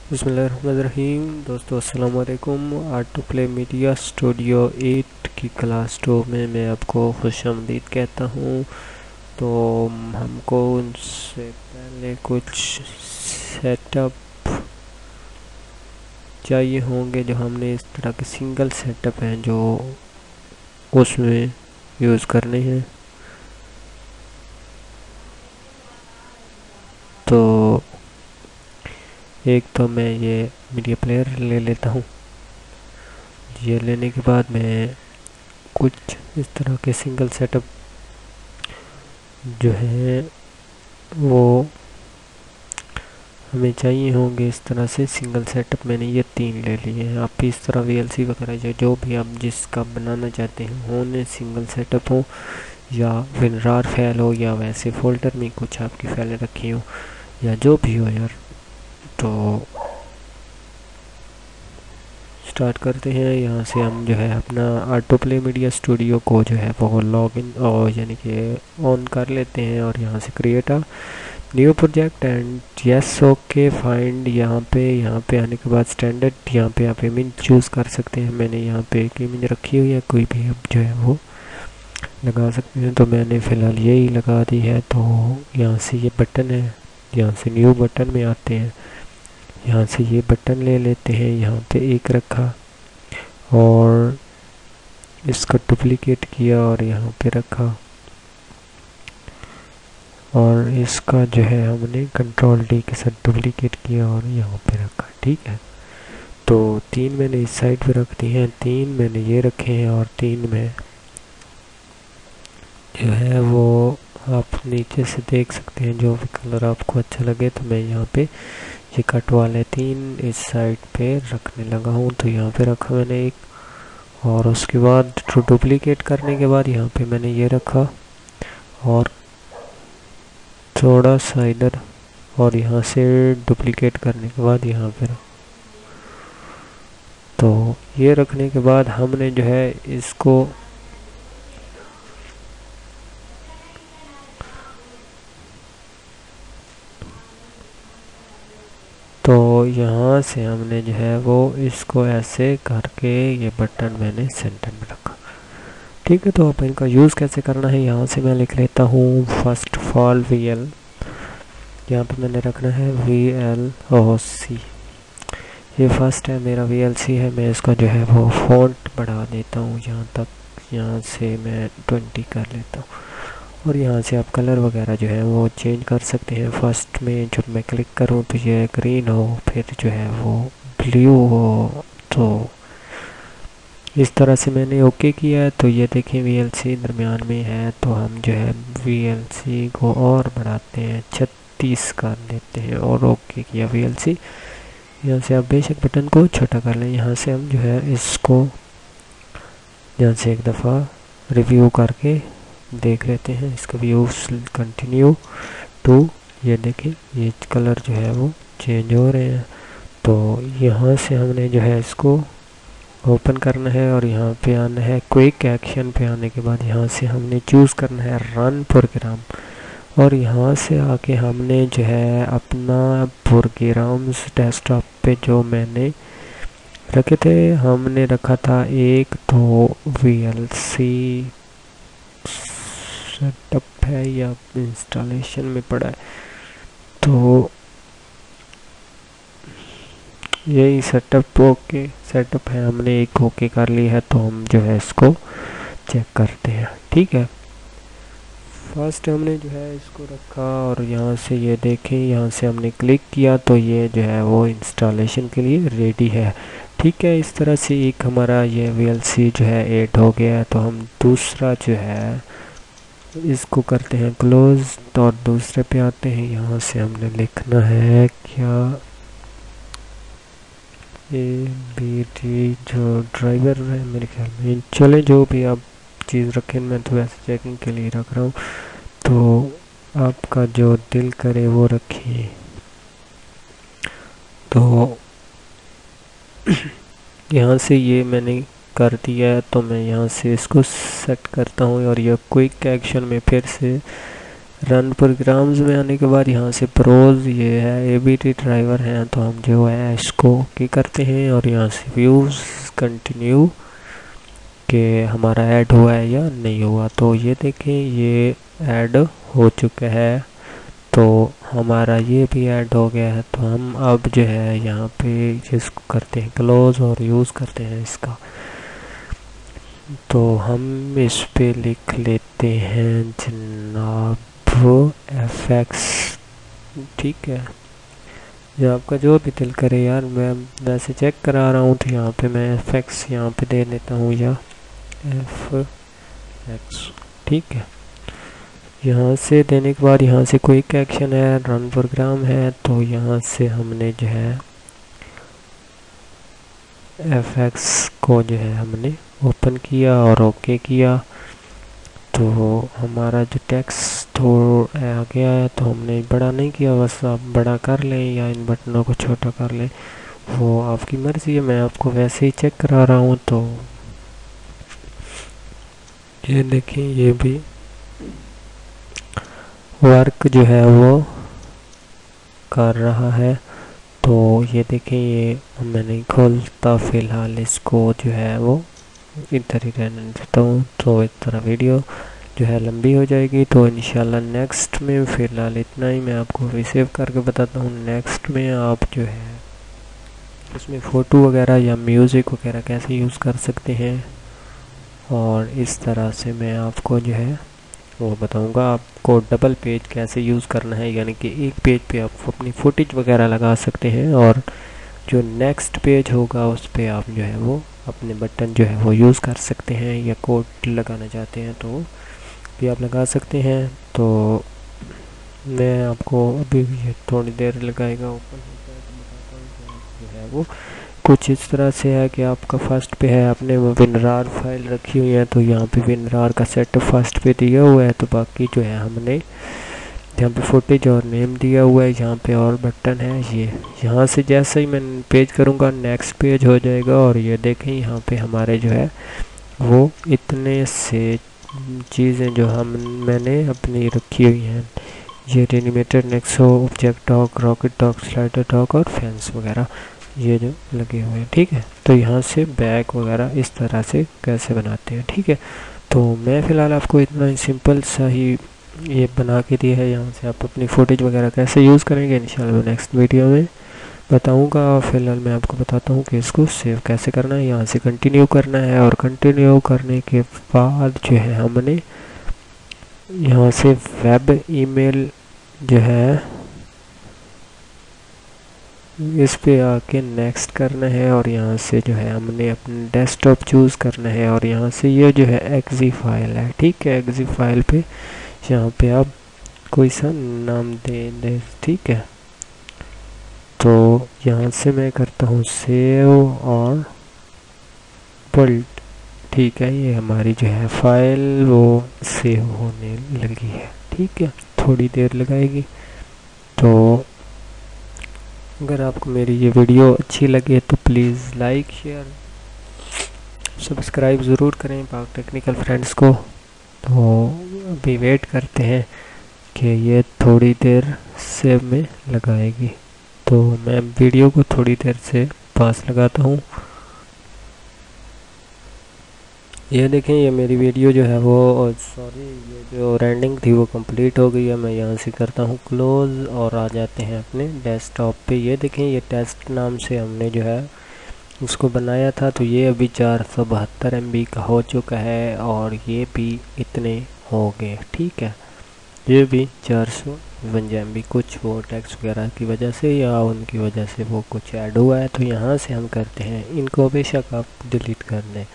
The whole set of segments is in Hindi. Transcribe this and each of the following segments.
बिस्मिल्लाहिर्रहमानिर्रहीम। दोस्तों अस्सलाम वालेकुम। Art to play media studio 8 की क्लास 2 में मैं आपको खुशामदीद कहता हूँ। तो हमको उनसे पहले कुछ सेटअप चाहिए होंगे, जो हमने इस तरह के सिंगल सेटअप हैं जो उसमें यूज़ करने हैं। तो एक तो मैं ये मीडिया प्लेयर ले लेता हूँ। ये लेने के बाद मैं कुछ इस तरह के सिंगल सेटअप जो है वो हमें चाहिए होंगे। इस तरह से सिंगल सेटअप मैंने ये 3 ले लिए हैं। आप इस तरह वीएलसी वगैरह जो भी आप जिसका बनाना चाहते हैं होने सिंगल सेटअप हो या विनरार फाइल हो या वैसे फोल्डर में कुछ आपकी फाइलें रखी हो या जो भी हो यार। तो स्टार्ट करते हैं। यहाँ से हम जो है अपना ऑटो प्ले मीडिया स्टूडियो को जो है वो लॉग इन और यानी कि ऑन कर लेते हैं और यहाँ से create a new project and yes okay find. यहाँ पे आने के बाद स्टैंडर्ड यहाँ पे आप इमेज चूज़ कर सकते हैं। मैंने यहाँ पे एक इमेज रखी हुई है, कोई भी आप जो है वो लगा सकते हैं। तो मैंने फ़िलहाल यही लगा दी है। तो यहाँ से ये बटन है, यहाँ से न्यू बटन में आते हैं। यहाँ से ये बटन ले लेते हैं, यहाँ पे एक रखा और इसका डुप्लीकेट किया और यहाँ पे रखा और इसका जो है हमने कंट्रोल डी के साथ डुप्लीकेट किया और यहाँ पे रखा। ठीक है, तो 3 मैंने इस साइड पे रख दी हैं, 3 मैंने ये रखे हैं और 3 में जो है वो आप नीचे से देख सकते हैं जो भी कलर आपको अच्छा लगे। तो मैं यहाँ पे ये कट वाले 3 इस साइड पे रखने लगा हूँ। तो यहाँ पे रखा मैंने एक और उसके बाद डुप्लीकेट करने के बाद यहाँ पे मैंने ये रखा और थोड़ा सा इधर और यहाँ से डुप्लीकेट करने के बाद यहाँ पे तो ये रखने के बाद हमने जो है इसको तो यहाँ से हमने जो है वो इसको ऐसे करके ये बटन मैंने सेंटर में रखा। ठीक है, तो अब इनका यूज़ कैसे करना है यहाँ से मैं लिख लेता हूँ। फर्स्ट ऑफ ऑल VL यहाँ पे मैंने रखना है VLOC। ये फर्स्ट है मेरा VLC है। मैं इसका जो है वो फॉन्ट बढ़ा देता हूँ यहाँ तक, यहाँ से मैं 20 कर लेता हूँ और यहाँ से आप कलर वगैरह जो है वो चेंज कर सकते हैं। फर्स्ट में जब मैं क्लिक करूँ तो ये ग्रीन हो, फिर जो है वो ब्लू हो। तो इस तरह से मैंने ओके किया है। तो ये देखें VLC दरमियान में है, तो हम जो है VLC को और बढ़ाते हैं, 36 कर देते हैं और ओके किया VLC। यहाँ से आप बेशक बटन को छोटा कर लें। यहाँ से हम जो है इसको यहाँ से एक दफ़ा रिव्यू करके देख लेते हैं इसका व्यूज कंटिन्यू टू। ये देखें ये कलर जो है वो चेंज हो रहे हैं। तो यहाँ से हमने जो है इसको ओपन करना है और यहाँ पे आना है क्विक एक्शन पे। आने के बाद यहाँ से हमने चूज़ करना है रन प्रोग्राम और यहाँ से आके हमने जो है अपना प्रोग्राम्स डेस्कटॉप पे जो मैंने रखे थे, हमने रखा था एक तो VLC सेटअप है या इंस्टॉलेशन में पड़ा है। तो यही सेटअप है, हमने एक ओके कर लिया है। तो हम जो है इसको चेक करते हैं। ठीक है, फर्स्ट हमने जो है इसको रखा और यहाँ से ये देखें, यहाँ से हमने क्लिक किया तो ये जो है वो इंस्टॉलेशन के लिए रेडी है। ठीक है, इस तरह से एक हमारा ये VLC जो है ऐड हो गया है। तो हम दूसरा जो है इसको करते हैं क्लोज और दूसरे पे आते हैं। यहाँ से हमने लिखना है क्या ABD जो ड्राइवर है मेरे ख्याल में, चले जो भी आप चीज़ रखें, मैं तो वैसे चेकिंग के लिए रख रहा हूँ। तो आपका जो दिल करे वो रखिए। तो यहाँ से ये मैंने कर दिया है। तो मैं यहाँ से इसको सेट करता हूँ और यह क्विक एक्शन में फिर से रन प्रोग्राम्स में आने के बाद यहाँ से प्रोज ये है ABT ड्राइवर हैं, तो हम जो है इसको की करते हैं और यहाँ से व्यूज़ कंटिन्यू कि हमारा ऐड हुआ है या नहीं हुआ। तो ये देखें ये ऐड हो चुका है, तो हमारा ये भी ऐड हो गया है। तो हम अब जो है यहाँ पे इसको करते हैं क्लोज और यूज़ करते हैं इसका। तो हम इस पे लिख लेते हैं जनाब FX, ठीक है, जो आपका जो भी दिल करे यार। मैं वैसे चेक करा रहा हूँ, तो यहाँ पे मैं FX यहाँ पे दे देता हूँ या FX, ठीक है। यहाँ से देने के बाद यहाँ से क्विक एक्शन है, रन प्रोग्राम है, तो यहाँ से हमने जो है FX को जो है हमने ओपन किया और ओके किया। तो हमारा जो टेक्स्ट थोड़ा आ गया है, तो हमने बड़ा नहीं किया, बस आप बड़ा कर लें या इन बटनों को छोटा कर लें, वो आपकी मर्ज़ी है। मैं आपको वैसे ही चेक करा रहा हूँ। तो ये देखें ये भी वर्क जो है वो कर रहा है। तो ये देखें ये मैं नहीं खोलता फ़िलहाल, इसको जो है वो इधर ही रहने देता हूँ। तो इस तरह वीडियो जो है लंबी हो जाएगी। तो इंशाल्लाह नेक्स्ट में फ़िलहाल इतना ही मैं आपको रिसीव करके बताता हूँ। नेक्स्ट में आप जो है उसमें फ़ोटो वगैरह या म्यूज़िक वगैरह कैसे यूज़ कर सकते हैं, और इस तरह से मैं आपको जो है वो बताऊंगा। आपको डबल पेज कैसे यूज़ करना है, यानी कि एक पेज पे आप अपनी फुटेज वगैरह लगा सकते हैं और जो नेक्स्ट पेज होगा उस पे आप जो है वो अपने बटन जो है वो यूज़ कर सकते हैं, या कोड लगाना चाहते हैं तो भी आप लगा सकते हैं। तो मैं आपको अभी ये थोड़ी देर लगाएगा ओपन होता है तो बताता हूँ कि जो है वो कुछ इस तरह से है कि आपका फर्स्ट पे है, आपने WinRAR फाइल रखी हुई है, तो यहाँ पे WinRAR का सेट फर्स्ट पे दिया हुआ है। तो बाकी जो है हमने यहाँ पे फुटेज और नेम दिया हुआ है, यहाँ पे और बटन है ये। यहाँ से जैसे ही मैं पेज करूँगा नेक्स्ट पेज हो जाएगा। और ये देखें यहाँ पे हमारे जो है वो इतने से चीज़ें जो मैंने अपनी रखी हुई हैं, ये एनिमेटेड नेक्सो object dock, rocket dock, slider dock और फैंस वगैरह ये जो लगे हुए हैं, ठीक है। तो यहाँ से बैक वगैरह इस तरह से कैसे बनाते हैं, ठीक है। तो मैं फ़िलहाल आपको इतना ही सिंपल सा ही ये बना के दिया है। यहाँ से आप अपनी फुटेज वगैरह कैसे यूज़ करेंगे इंशाल्लाह मैं नेक्स्ट वीडियो में बताऊँगा। फ़िलहाल मैं आपको बताता हूँ कि इसको सेव कैसे करना है। यहाँ से कंटिन्यू करना है और कंटिन्यू करने के बाद जो है हमने यहाँ से वेब ईमेल जो है इस पे आके नेक्स्ट करना है, और यहाँ से जो है हमने अपने डेस्कटॉप चूज़ करना है, और यहाँ से ये जो है एक्जी फाइल है, ठीक है। एक्जी फाइल पे यहाँ पे आप कोई सा नाम दे, ठीक है। तो यहाँ से मैं करता हूँ सेव और पुल्ट, ठीक है। ये हमारी जो है फाइल वो सेव होने लगी है, ठीक है। थोड़ी देर लगाएगी। तो अगर आपको मेरी ये वीडियो अच्छी लगे तो प्लीज़ लाइक शेयर सब्सक्राइब ज़रूर करें पाक टेक्निकल फ्रेंड्स को। तो अभी वेट करते हैं कि ये थोड़ी देर सेव में लगाएगी। तो मैं वीडियो को थोड़ी देर से पास लगाता हूँ। ये देखें ये मेरी वीडियो जो है वो सॉरी ये जो रेंडिंग थी वो कंप्लीट हो गई है। मैं यहाँ से करता हूँ क्लोज़ और आ जाते हैं अपने डेस्कटॉप पे। ये देखें ये टेस्ट नाम से हमने जो है उसको बनाया था। तो ये अभी 472 MB का हो चुका है, और ये भी इतने हो गए, ठीक है। ये भी 452 MB, कुछ वो टैक्स वगैरह की वजह से या उनकी वजह से वो कुछ ऐड हुआ है। तो यहाँ से हम करते हैं इनको बेशक आप डिलीट कर दें,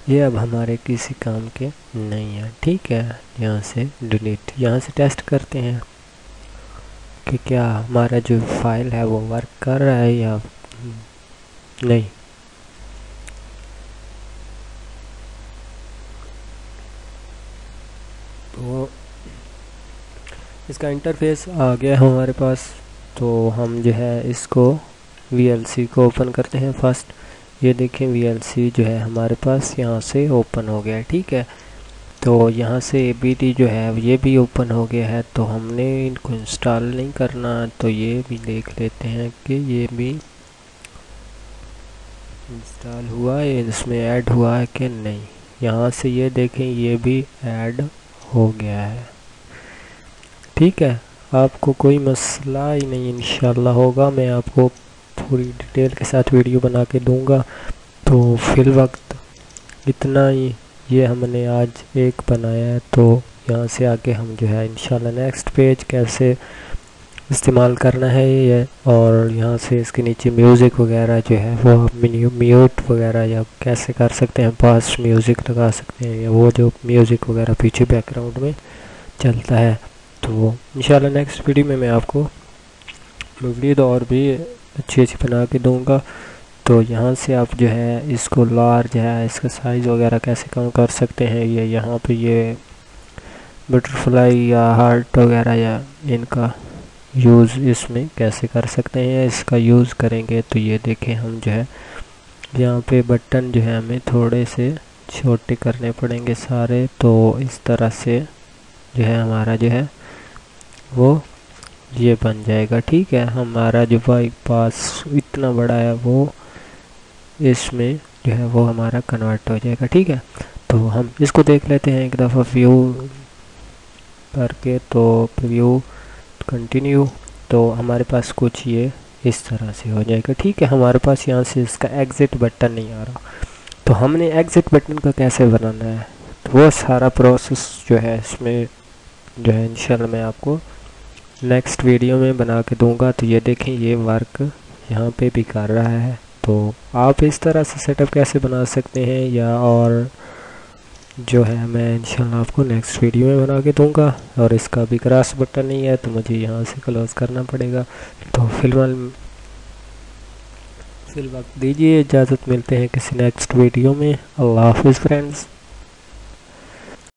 ये अब हमारे किसी काम के नहीं है, ठीक है। यहाँ से डिलीट, यहाँ से टेस्ट करते हैं कि क्या हमारा जो फाइल है वो वर्क कर रहा है या नहीं। तो इसका इंटरफेस आ गया हमारे पास। तो हम जो है इसको VLC को ओपन करते हैं फर्स्ट। ये देखें VLC जो है हमारे पास यहाँ से ओपन हो गया, ठीक है। तो यहाँ से ABD जो है ये भी ओपन हो गया है। तो हमने इनको इंस्टॉल नहीं करना, तो ये भी देख लेते हैं कि ये भी इंस्टॉल हुआ है, इसमें ऐड हुआ है कि नहीं। यहाँ से ये देखें, ये भी ऐड हो गया है। ठीक है, आपको कोई मसला ही नहीं इंशाल्लाह होगा। मैं आपको पूरी डिटेल के साथ वीडियो बना के दूंगा। तो फिल वक्त इतना ही ये हमने आज एक बनाया है। तो यहाँ से आगे हम जो है इंशाल्लाह नेक्स्ट पेज कैसे इस्तेमाल करना है ये, और यहाँ से इसके नीचे म्यूज़िक वगैरह जो है वो आप म्यूट वगैरह या कैसे कर सकते हैं, पास म्यूज़िक लगा सकते हैं, या वो जो म्यूज़िक वगैरह पीछे बैकग्राउंड में चलता है। तो इंशाल्लाह नेक्स्ट वीडियो में मैं आपको वीडियो और भी अच्छी बना के दूँगा। तो यहाँ से आप जो है इसको लार्ज है, इसका साइज़ वगैरह कैसे कम कर सकते हैं, ये यहाँ पे ये बटरफ्लाई या हार्ट वगैरह या इनका यूज़ इसमें कैसे कर सकते हैं, इसका यूज़ करेंगे। तो ये देखें, हम जो है यहाँ पे बटन जो है हमें थोड़े से छोटे करने पड़ेंगे सारे। तो इस तरह से जो है हमारा जो है वो ये बन जाएगा। ठीक है, हमारा जो बाईपास इतना बड़ा है वो इसमें जो है वो हमारा कन्वर्ट हो जाएगा। ठीक है, तो हम इसको देख लेते हैं एक दफ़ा व्यू करके। तो व्यू कंटिन्यू, तो हमारे पास कुछ ये इस तरह से हो जाएगा। ठीक है, हमारे पास यहाँ से इसका एग्ज़िट बटन नहीं आ रहा, तो हमने एग्ज़िट बटन का कैसे बनाना है, तो वो सारा प्रोसेस जो है इसमें जो है इंशाल्लाह मैं आपको नेक्स्ट वीडियो में बना के दूंगा। तो ये देखें, ये वर्क यहाँ पे भी कर रहा है। तो आप इस तरह से सेटअप कैसे बना सकते हैं, या और जो है मैं इंशाल्लाह आपको नेक्स्ट वीडियो में बना के दूंगा। और इसका भी क्रॉस बटन नहीं है, तो मुझे यहाँ से क्लोज़ करना पड़ेगा। तो फिलहाल वक्त दीजिए इजाज़त, मिलते हैं किसी नेक्स्ट वीडियो में। अल्लाह हाफ़िज़ फ्रेंड्स।